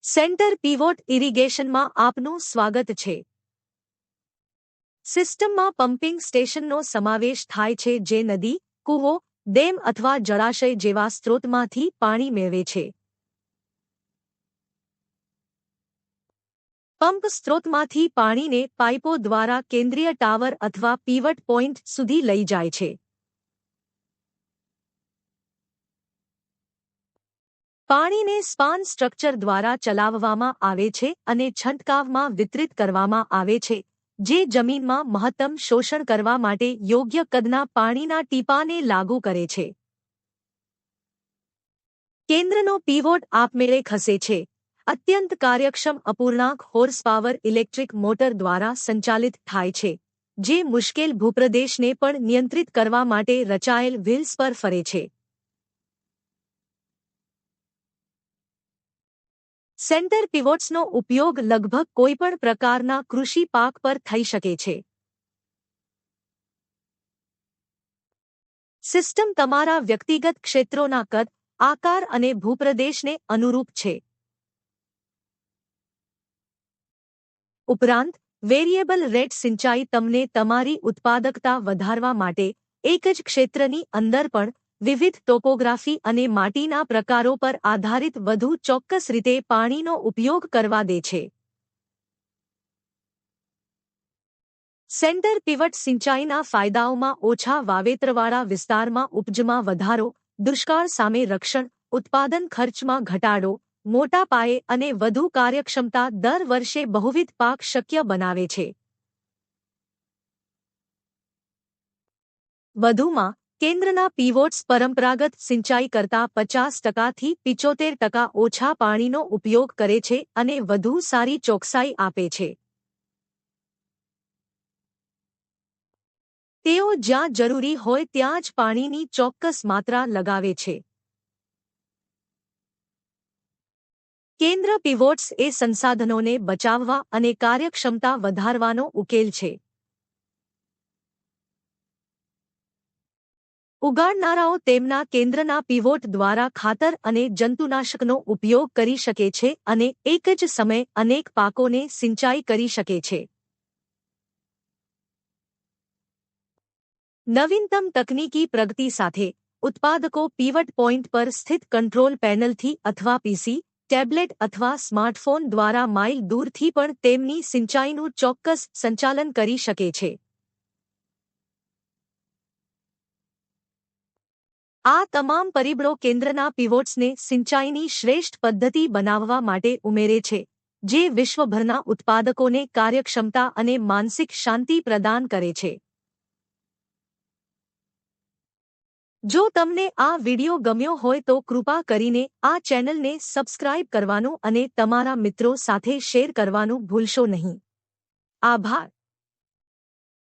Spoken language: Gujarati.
સેન્ટર પીવોટ ઇરિગેશનમાં આપનું સ્વાગત છે. સિસ્ટમમાં પમ્પિંગ સ્ટેશનનો સમાવેશ થાય છે જે નદી, કૂવો, ડેમ અથવા જળાશય જેવા સ્ત્રોતમાંથી પાણી મેળવે છે. પંપ સ્ત્રોતમાંથી પાણીને પાઇપો દ્વારા કેન્દ્રીય ટાવર અથવા પીવટ પોઇન્ટ સુધી લઈ જાય છે. પાણીને સ્પાન સ્ટ્રક્ચર દ્વારા ચલાવવામાં આવે છે અને છંટકાવમાં વિતરિત કરવામાં આવે છે, જે જમીનમાં મહત્તમ શોષણ કરવા માટે યોગ્ય કદના પાણીના ટીપાંને લાગુ કરે છે. કેન્દ્રનો પીવોટ આપમેળે ખસે છે. અત્યંત કાર્યક્ષમ અપૂર્ણાંક હોર્સપાવર ઇલેક્ટ્રિક મોટર દ્વારા સંચાલિત થાય છે, જે મુશ્કેલ ભૂપ્રદેશને પણ નિયંત્રિત કરવા માટે રચાયેલ વ્હીલ્સ પર ફરે છે. સેન્ટર પીવોટ્સનો ઉપયોગ લગભગ કોઈપણ પ્રકારના કૃષિ પાક પર થઈ શકે છે. સિસ્ટમ તમારા વ્યક્તિગત ક્ષેત્રોના કદ, આકાર અને ભૂપ્રદેશને અનુરૂપ છે. ઉપરાંત, વેરિયેબલ રેટ સિંચાઈ તમને તમારી ઉત્પાદકતા વધારવા માટે એક જ ક્ષેત્રની અંદર પણ વિવિધ ટોપોગ્રાફી અને માટીના પ્રકારો પર આધારિત વધુ ચોક્કસ રીતે પાણીનો ઉપયોગ કરવા દે છે. સેન્ટર પીવટ સિંચાઈના ફાયદાઓમાં ઓછા વાવેતરવાળા વિસ્તારમાં ઉપજમાં વધારો, દુષ્કાળ સામે રક્ષણ, ઉત્પાદન ખર્ચમાં ઘટાડો, મોટા પાયે અને વધુ કાર્યક્ષમતા દર વર્ષે બહુવિધ પાક શક્ય બનાવે છે. વધુમાં, કેન્દ્રના પીવોટ્સ પરંપરાગત સિંચાઈ કરતાં 50% થી 75% ઓછા પાણીનો ઉપયોગ કરે છે અને વધુ સારી ચોકસાઈ આપે છે. તેઓ જ્યાં જરૂરી હોય ત્યાં જ પાણીની ચોક્કસ માત્રા લગાવે છે. કેન્દ્ર પીવોટ્સ એ સંસાધનોને બચાવવા અને કાર્યક્ષમતા વધારવાનો ઉકેલ છે. ઉગાડનારાઓ તેમના કેન્દ્રના પીવોટ દ્વારા ખાતર અને જંતુનાશકનો ઉપયોગ કરી શકે છે અને એક જ સમયે અનેક પાકોને સિંચાઈ કરી શકે છે. નવીનતમ તકનીકી પ્રગતિ સાથે, ઉત્પાદકો પીવટ પોઇન્ટ પર સ્થિત કંટ્રોલ પેનલથી અથવા પીસી, ટેબ્લેટ અથવા સ્માર્ટફોન દ્વારા માઇલ દૂરથી પણ તેમની સિંચાઈનું ચોક્કસ સંચાલન કરી શકે છે. આ તમામ પરિબળો કેન્દ્રના પીવોટ્સને સિંચાઈની શ્રેષ્ઠ પદ્ધતિ બનાવવા માટે ઉમેરે છે, જે વિશ્વભરના ઉત્પાદકોને કાર્યક્ષમતા અને માનસિક શાંતિ પ્રદાન કરે છે. જો તમને આ વિડિયો ગમ્યો હોય તો કૃપા કરીને આ ચેનલને સબસ્ક્રાઇબ કરવાનું અને તમારા મિત્રો સાથે શેર કરવાનું ભૂલશો નહીં. આભાર.